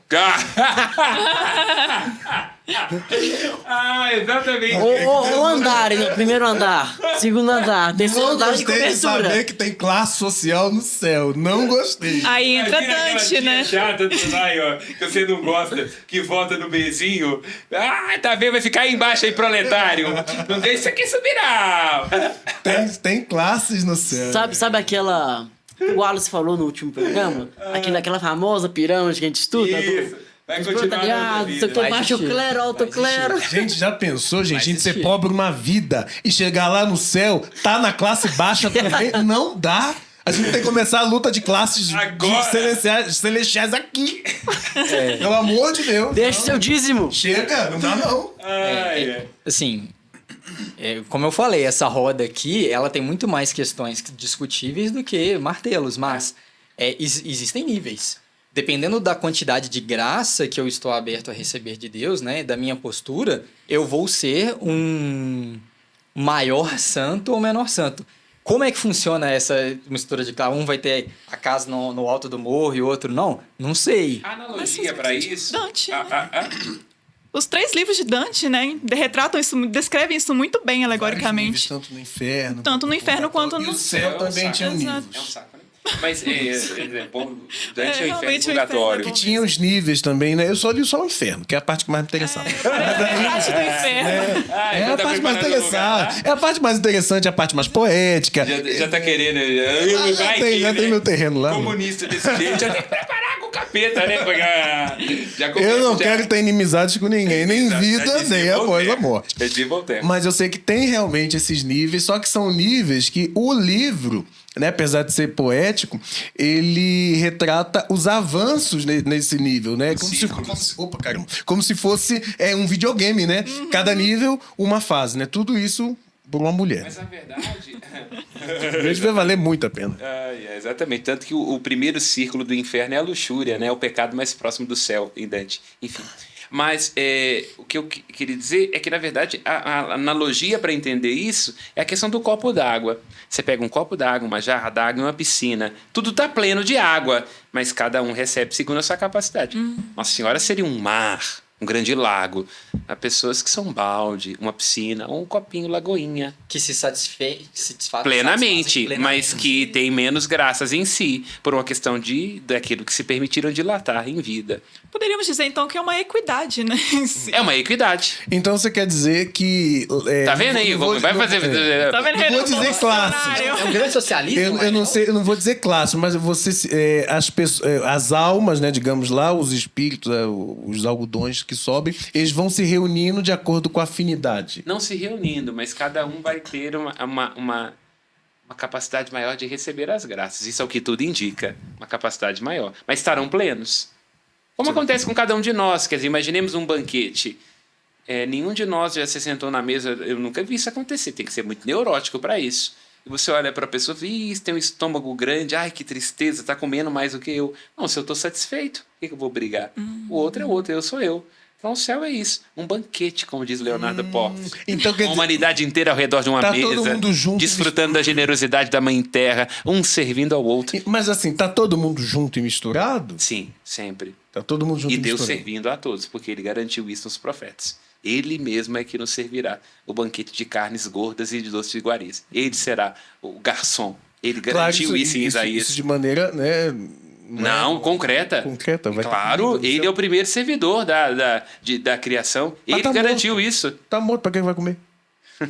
Exatamente. O andar, primeiro andar, segundo andar, terceiro andar de cobertura. que tem classe social no céu. Não gostei. Aí entra Dante, né? Chata do Sinai, ó, que você não gosta, que vota no Bezinho. Tá vendo? Vai ficar aí embaixo aí, proletário. Não deixa isso aqui subir, não. Tem classes no céu. Sabe aquela... O Wallace falou no último programa? Aquela famosa pirâmide que a gente estuda? Isso. Vai Dos continuar na proletariados, vida. seu baixo clero, alto clero. Gente, já pensou, gente, a gente ser existir. pobre uma vida e chegar lá no céu, tá na classe baixa também? Não dá. A gente tem que começar a luta de classes Agora. de celestiais aqui. Pelo amor de Deus. Deixa seu dízimo. Chega, não dá não. Assim, como eu falei, essa roda aqui, ela tem muito mais questões discutíveis do que martelos, mas existem níveis. Dependendo da quantidade de graça que eu estou aberto a receber de Deus, né, da minha postura, eu vou ser um maior santo ou menor santo. como é que funciona essa mistura de cada um vai ter a casa no alto do morro e o outro não? Não sei. A analogia para isso... Dante, né? Ah. Os 3 livros de Dante, né, retratam isso, descrevem isso muito bem alegoricamente. Tanto no inferno. Tanto no inferno quanto E no o céu também tinha Exato. níveis. É um saco, né? Mas bom, Dante é o inferno realmente e o purgatório. inferno Que tinha os níveis também, né? Eu só li só o inferno, que é a parte que mais me interessava. a parte do inferno. Ah, É então a tá parte mais preparando o lugar. interessante. É a parte mais interessante, a parte mais poética. Já tá querendo. Já tem meu terreno lá. Comunista desse jeito, já tem que preparar com o capeta, né? Já Eu não já- quero ter inimizades com ninguém, nem Exato, vida, já dizia nem após Voltaire. a morte. Já dizia Voltaire. Mas eu sei que tem realmente esses níveis, só que são níveis que o livro, né, apesar de ser poético, ele retrata os avanços nesse nível, né? Como se fosse um videogame, né? Cada nível, uma fase, né? Tudo isso por uma mulher. Mas a verdade... Isso vai valer muito a pena. Exatamente. Tanto que o primeiro círculo do inferno é a luxúria, né? O pecado mais próximo do céu, em Dante. Enfim. Mas o que eu queria dizer é que, na verdade, a analogia para entender isso é a questão do copo d'água. Você pega um copo d'água, uma jarra d'água e uma piscina. Tudo está pleno de água, mas cada um recebe segundo a sua capacidade. Nossa Senhora seria um mar, um grande lago. Há pessoas que são balde, uma piscina ou um copinho lagoinha. Que se satisfazem Plenamente, mas que tem menos graças em si, por uma questão daquilo que se permitiram dilatar em vida. Poderíamos dizer, então, que é uma equidade, né? É uma equidade. Então você quer dizer que... Tá vendo aí? Vai fazer... Tá vendo? Não vou dizer classe. É um grande socialismo? Eu não sei, eu não vou dizer classe, mas as almas, né, digamos lá, os espíritos, os algodões que sobem, eles vão se reunindo de acordo com a afinidade. Não se reunindo, mas cada um vai ter uma capacidade maior de receber as graças. Isso é o que tudo indica, uma capacidade maior. Mas estarão plenos. Como acontece com cada um de nós. Quer dizer, imaginemos um banquete. Nenhum de nós já se sentou na mesa. Eu nunca vi isso acontecer. Tem que ser muito neurótico para isso. E você olha para a pessoa e tem um estômago grande. Ai, que tristeza, está comendo mais do que eu. Não, se eu estou satisfeito, por que eu vou brigar? O outro é o outro, eu sou eu. Então o céu é isso, um banquete, como diz Leonardo Poff. Então, quer Uma dizer, humanidade inteira ao redor de uma tá mesa, todo mundo junto, desfrutando da generosidade da Mãe Terra, um servindo ao outro. mas assim, tá todo mundo junto e misturado? Sim, sempre. Tá todo mundo junto E e Deus misturado. servindo a todos, porque Ele garantiu isso nos profetas. Ele mesmo é que nos servirá o banquete de carnes gordas e de doces iguarias. Ele será o garçom. Ele garantiu isso em Isaías. Isso de maneira, né? Não, concreta. Concreta, vai Claro, ter- ele é o primeiro servidor da criação. Mas Ele tá garantiu morto. isso. Tá morto, pra quem vai comer?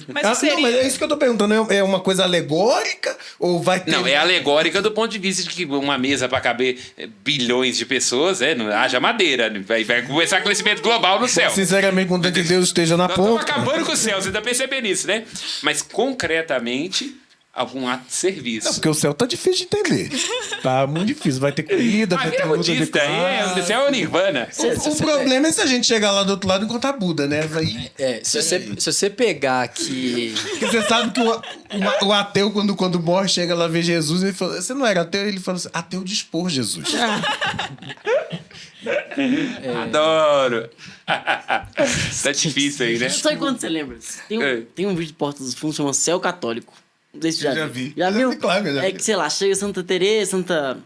Mas seria... Não, mas é isso que eu tô perguntando. É uma coisa alegórica? Ou vai ter... Não, é alegórica do ponto de vista de que uma mesa para caber bilhões de pessoas, não haja madeira. Vai começar crescimento global no céu. Sinceramente, quando que Deus esteja na Nós estamos ponta... acabando com o céu, você tá percebendo isso, né? Mas concretamente, algum ato de serviço. Não, porque o céu tá difícil de entender. Tá muito difícil. Vai ter comida, A vai ter vida luta budista o céu é o nirvana. O problema é se a gente chegar lá do outro lado e encontrar Buda, né? Vai... Se você pegar aqui... Porque você sabe que o ateu, quando morre, chega lá ver Jesus, ele fala, você não era ateu? Ele fala assim, ateu de expor Jesus. Adoro. Tá difícil aí, né? Sabe quando você lembra? Tem um vídeo de Porta dos Fundos chamado Céu Católico. Não sei se você Eu já já viu. vi. Já Eu já viu? vi, claro que eu já É vi. que, sei lá, chega Santa Teresa,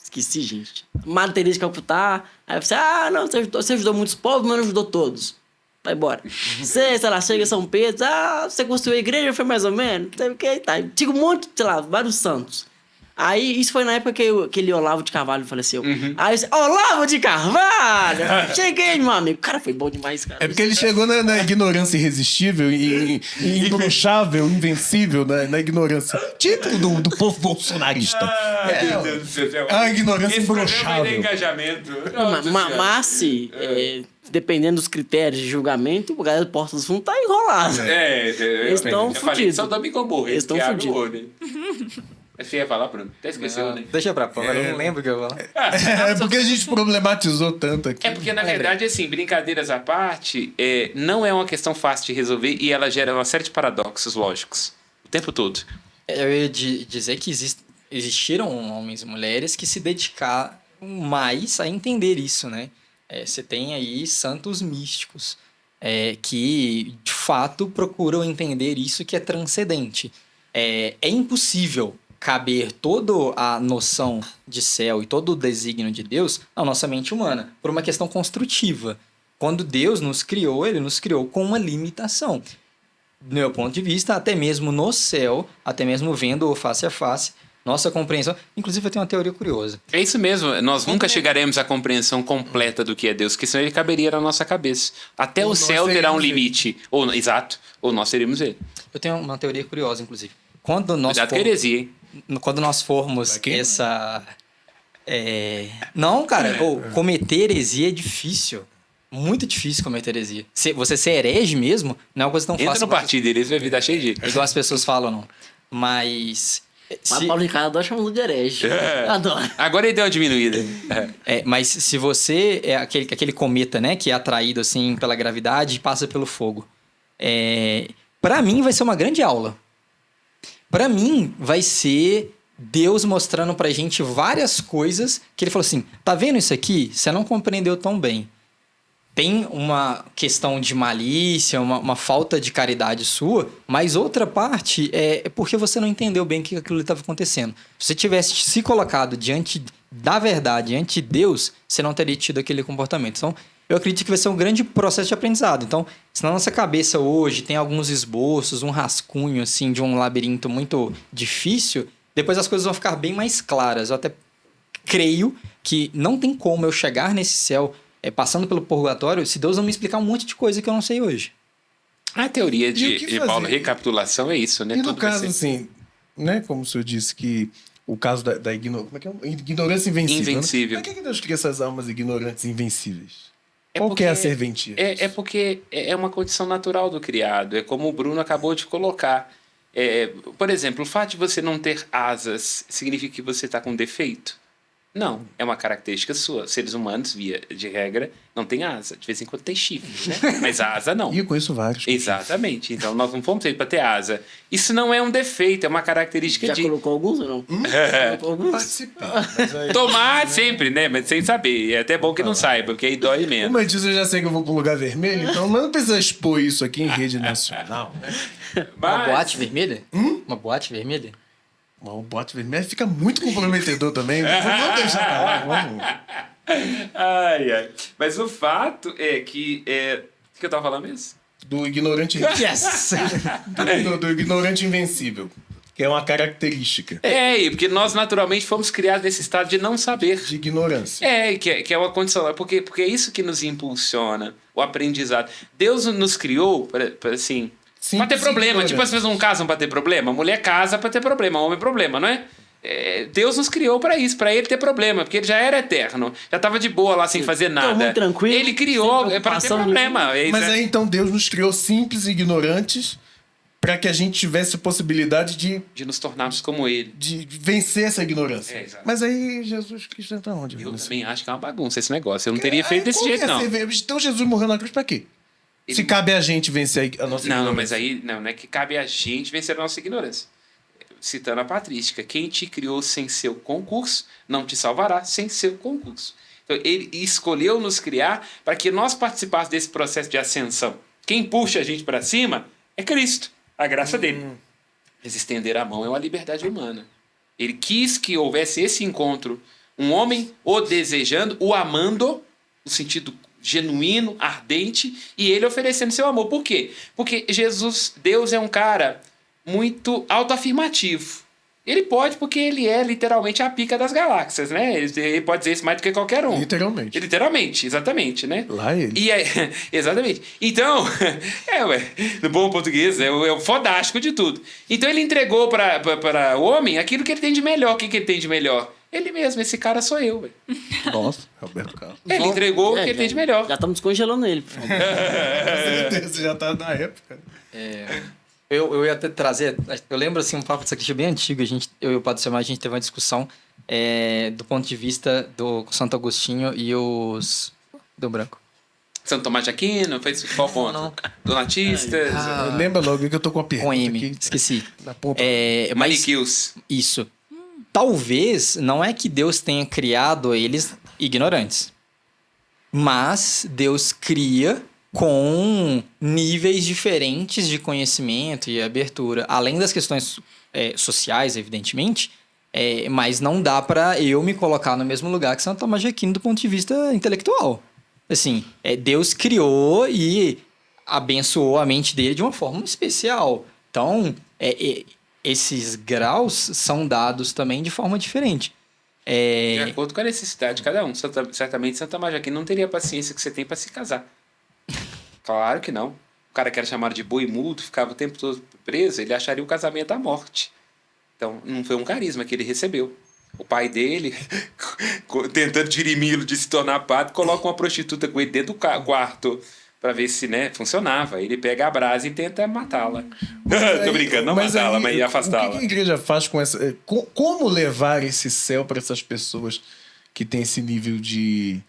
Esqueci, gente. Madre Teresa de Calcutá. Aí você, não, você ajudou muitos povos, mas não ajudou todos. Vai embora. Você, sei lá, chega São Pedro, você construiu a igreja, foi mais ou menos. Não sei o que, tá. Tinha um monte, sei lá, vários santos. Aí, isso foi na época que aquele Olavo de Carvalho faleceu. Aí eu disse, Olavo de Carvalho! Cheguei, meu amigo. Cara, foi bom demais, cara. É porque ele chegou na ignorância irresistível e imbrochável, invencível, na ignorância. Típico do povo bolsonarista. Meu Deus do céu. É uma ignorância Esse programa vai ter imbrochável. engajamento. Mas se, dependendo dos critérios de julgamento, o galera do Porta dos Fundos tá enrolado. Eles estão fudidos. Só Domingo Morro. Eles estão fudidos. Você ia falar, Bruno? Até esqueceu, né? Deixa pra fora, eu não lembro o que eu vou falar. É porque a gente problematizou tanto aqui. É porque, na verdade, assim, brincadeiras à parte, não é uma questão fácil de resolver e ela gera uma série de paradoxos lógicos. O tempo todo. Eu ia dizer que existiram homens e mulheres que se dedicaram mais a entender isso, né? Você tem aí santos místicos que, de fato, procuram entender isso que é transcendente. é impossível caber toda a noção de céu e todo o desígnio de Deus na nossa mente humana, por uma questão construtiva. Quando Deus nos criou, ele nos criou com uma limitação. Do meu ponto de vista, até mesmo no céu, até mesmo vendo-o face a face, nossa compreensão... Inclusive, eu tenho uma teoria curiosa. É isso mesmo, nós nunca chegaremos à compreensão completa do que é Deus, porque senão ele caberia na nossa cabeça. Até Ou o nós céu terá um seremos limite. Exato, ou nós seremos ele. Eu tenho uma teoria curiosa, inclusive. Quando nós Cuidado com a heresia, hein? Quando nós formos Vai quê? essa... Não, cara, cometer heresia é difícil. Muito difícil cometer heresia. Você ser herege mesmo não é uma coisa tão Entra fácil. no partido deles, vai vir dar cheio de... Igual as pessoas falam, não. Mas... Mas Paulo Ricardo adora chamar de herege. Adoro. Agora ele deu uma diminuída. Mas se você é aquele cometa, né, que é atraído assim pela gravidade e passa pelo fogo, para mim vai ser uma grande aula. Para mim vai ser Deus mostrando pra gente várias coisas que ele falou assim: tá vendo isso aqui? Você não compreendeu tão bem. Tem uma questão de malícia, uma falta de caridade sua, mas outra parte é porque você não entendeu bem o que aquilo estava acontecendo. Se você tivesse se colocado diante da verdade, diante de Deus, você não teria tido aquele comportamento. Então, eu acredito que vai ser um grande processo de aprendizado. Então, se na nossa cabeça hoje tem alguns esboços, um rascunho assim de um labirinto muito difícil, depois as coisas vão ficar bem mais claras. Eu até creio que não tem como eu chegar nesse céu passando pelo purgatório se Deus não me explicar um monte de coisa que eu não sei hoje. A teoria E o que de fazer? Paulo, recapitulação, é isso, né? E no Tudo vai caso, ser- assim, né? Como o senhor disse que o caso da ignorância invencível. Invencível. Né? Por que Deus cria essas almas ignorantes e invencíveis? É Qual que é a porque- serventia? porque é uma condição natural do criado. É como o Bruno acabou de colocar. Por exemplo, o fato de você não ter asas significa que você está com defeito? Não, é uma característica sua. Seres humanos, via de regra, não tem asa. De vez em quando tem chifre, né? Mas a asa não. E eu conheço vários. Exatamente. Então nós não fomos feitos para ter asa. Isso não é um defeito, é uma característica Já de... colocou alguns ou não? Colocou alguns? Participei. Mas aí, Tomar sempre, né? Mas sem saber. E é até bom que não saiba, porque aí dói menos. como eu disse, eu já sei que eu vou pro lugar vermelho, então não precisa expor isso aqui em rede nacional. Né? Uma Mas- boate vermelha? Uma boate vermelha? O bote vermelho fica muito comprometedor também. Vamos deixar pra lá, vamos. Ai. Mas o fato é que... O que eu tava falando mesmo? Do ignorante. Yes! do ignorante invencível. Que é uma característica Porque nós naturalmente fomos criados nesse estado de não saber. de ignorância. Que é uma condição. Porque é isso que nos impulsiona, o aprendizado. Deus nos criou para assim... Pra ter Simples problema. ignorância. Tipo, as pessoas não casam pra ter problema. Mulher casa pra ter problema. Homem problema, não é? Deus nos criou pra isso, pra ele ter problema, porque ele já era eterno, já tava de boa lá sem fazer nada. muito tranquilo, Ele criou sem pra ter preocupação problema. Mas aí então Deus nos criou simples e ignorantes para que a gente tivesse possibilidade de nos tornarmos como ele. de vencer essa ignorância. Exato. Mas aí Jesus Cristo entra onde? Eu também acho que é uma bagunça esse negócio. Eu não teria feito desse jeito, não. Então Jesus morreu na cruz pra quê? Se cabe a gente vencer a nossa Não, ignorância. mas aí não é que cabe a gente vencer a nossa ignorância. Citando a patrística, quem te criou sem seu concurso, não te salvará sem seu concurso. Então, ele escolheu nos criar para que nós participássemos desse processo de ascensão. Quem puxa a gente para cima é Cristo, a graça dele. Mas estender a mão é uma liberdade humana. Ele quis que houvesse esse encontro, um homem o desejando, o amando, no sentido genuíno, ardente, e ele oferecendo seu amor. Por quê? Porque Deus é um cara muito autoafirmativo. Ele pode porque ele é literalmente a pica das galáxias, né? Ele pode dizer isso mais do que qualquer um. Literalmente. Literalmente, exatamente, né? Lá ele. E exatamente. Então, no bom português, é o fodástico de tudo. Então ele entregou para o homem aquilo que ele tem de melhor. O que ele tem de melhor? Ele mesmo, esse cara sou eu, velho. Nossa, Roberto Carlos. Ele entregou o que ele tem de melhor. Já estamos descongelando ele. por favor. Você já tá na época. Eu ia até trazer... Eu lembro, assim, um papo de sacrifício bem antigo. Eu e o Padre Samar, a gente teve uma discussão do ponto de vista do Santo Agostinho e os... Deu branco. Santo Tomás de Aquino, fez qual ponto? Não. Donatistas, Lembra logo que eu tô com a pergunta Com M, aqui. esqueci. Na ponta. Mas Maniqueus. isso. Talvez não é que Deus tenha criado eles ignorantes. Mas Deus cria com níveis diferentes de conhecimento e abertura, além das questões sociais, evidentemente, mas não dá para eu me colocar no mesmo lugar que Santo Tomás de Aquino do ponto de vista intelectual. Assim, Deus criou e abençoou a mente dele de uma forma especial. Então, esses graus são dados também de forma diferente. De acordo com a necessidade de cada um. Certamente Santo Tomás de Aquino não teria a paciência que você tem para se casar. Claro que não. O cara que era chamado de boi mudo, ficava o tempo todo preso, ele acharia o casamento a morte. Então, não foi um carisma que ele recebeu. O pai dele, tentando dirimi-lo de se tornar padre, coloca uma prostituta com ele dentro do quarto para ver se funcionava. Ele pega a brasa e tenta matá-la. Tô brincando, não matá-la, mas ia afastá-la. O que a igreja faz com essa... Como levar esse céu para essas pessoas que têm esse nível de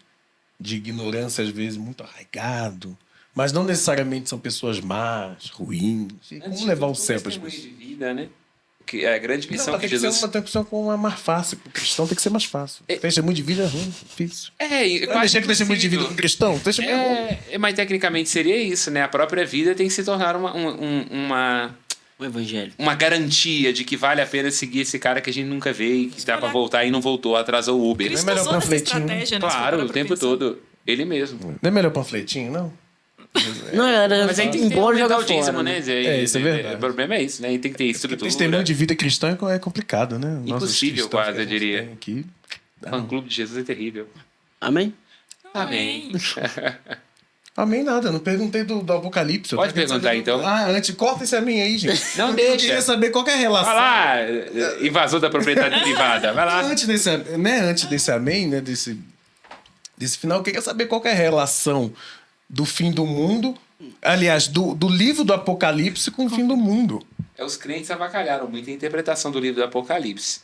ignorância, às vezes, muito arraigado, mas não necessariamente são pessoas más, ruins? Como levar o céu para as pessoas? De vida, né? Que é a grande missão que tem Jesus... Tem que ser uma coisa mais fácil. O cristão tem que ser mais fácil. Testemunho de vida é ruim, difícil. Deixar que testemunho de vida com cristão? Testemunho é bom. Mas tecnicamente seria isso, né? A própria vida tem que se tornar O evangelho. uma garantia de que vale a pena seguir esse cara que a gente nunca vê e que dá pra voltar e não voltou, atrasou o Uber. Cristo Não é melhor usou essa panfletinho, estratégia, né? Claro, o tempo todo. Ele mesmo. Não é melhor panfletinho, não? Não, era Mas aí tem que ter embora jogar o dízimo, fora, né? Isso é verdade. O problema é isso, né? E tem que ter estrutura. Testemunho de vida cristã é complicado, né? Impossível, quase, eu diria. Aqui. O fã-clube de Jesus é terrível. Amém? Amém. Amém nada, não perguntei do Apocalipse. Pode perguntar, então. Antes, corta esse amém aí, gente. Não Eu deixa. queria saber qual que é a relação. Vai lá, invasor da propriedade privada. Vai lá. Antes desse amém, né? Desse final, eu queria saber qual que é a relação do fim do mundo, aliás, do livro do Apocalipse com o fim do mundo. Os crentes avacalharam muito a interpretação do livro do Apocalipse.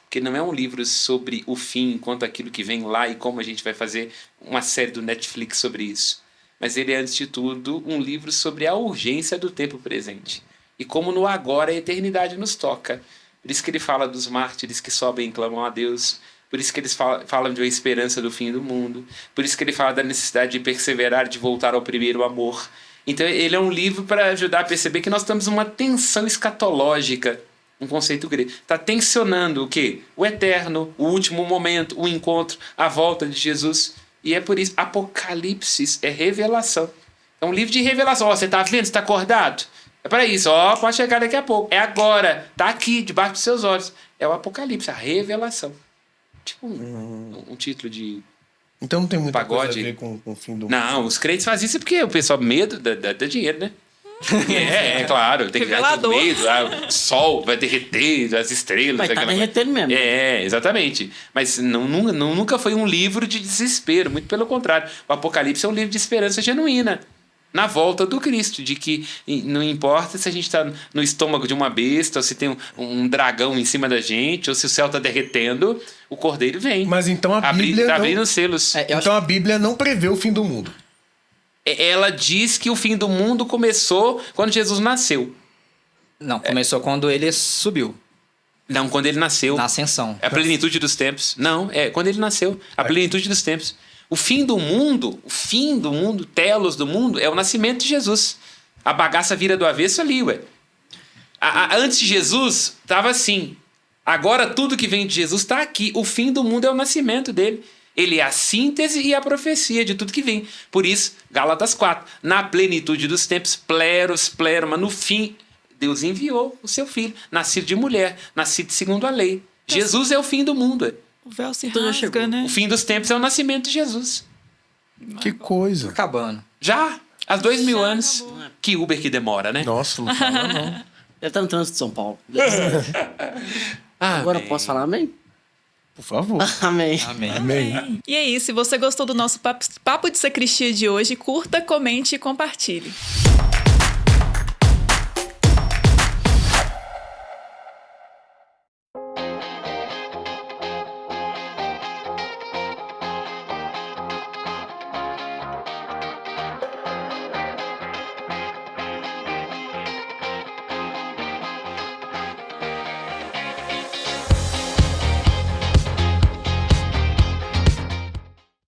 Porque não é um livro sobre o fim, enquanto aquilo que vem lá e como a gente vai fazer uma série do Netflix sobre isso. Mas ele é, antes de tudo, um livro sobre a urgência do tempo presente. E como no agora a eternidade nos toca. Por isso que ele fala dos mártires que sobem e clamam a Deus. Por isso que eles falam de uma esperança do fim do mundo. Por isso que ele fala da necessidade de perseverar, de voltar ao primeiro amor. Então ele é um livro para ajudar a perceber que nós temos uma tensão escatológica, um conceito grego. Está tensionando o quê? O eterno, o último momento, o encontro, a volta de Jesus. E é por isso, Apocalipse é revelação. É um livro de revelação. Você está vendo? Você está acordado? É para isso. Pode chegar daqui a pouco. É agora. Está aqui, debaixo dos seus olhos. É o Apocalipse, a revelação. Tipo um título de então não tem muita pagode. Coisa a ver com o fim do mundo. Não, os crentes fazem isso porque o pessoal medo dá dinheiro, né? Claro, tem que dar tudo medo, o sol vai derreter, as estrelas. Mas tá derretendo mesmo. Exatamente. Mas nunca foi um livro de desespero, muito pelo contrário. O Apocalipse é um livro de esperança genuína. Na volta do Cristo, de que não importa se a gente está no estômago de uma besta, ou se tem um dragão em cima da gente, ou se o céu está derretendo, o Cordeiro vem. Mas então a Bíblia tá abrindo os selos. A Bíblia não prevê o fim do mundo. Ela diz que o fim do mundo começou quando Jesus nasceu. Não, começou quando ele subiu. Não, quando ele nasceu. Na ascensão. É a plenitude dos tempos. Não, quando ele nasceu. A plenitude dos tempos. O fim do mundo, telos do mundo, é o nascimento de Jesus. A bagaça vira do avesso ali, ué. Antes de Jesus, estava assim. Agora tudo que vem de Jesus está aqui. O fim do mundo é o nascimento dele. Ele é a síntese e a profecia de tudo que vem. Por isso, Gálatas 4. Na plenitude dos tempos, pleros, pleroma. No fim, Deus enviou o seu filho, nascido de mulher, nascido segundo a lei. Jesus é o fim do mundo, ué. O véu se rasga, né? O fim dos tempos é o nascimento de Jesus. Que coisa. Acabando. Já, há 2000 anos. Acabou. Que Uber que demora, né? Nossa, não fala não. Ele tá no trânsito de São Paulo. Agora eu posso falar amém? Por favor. Amém. Amém. E aí, se você gostou do nosso Papo de Sacristia de hoje, curta, comente e compartilhe.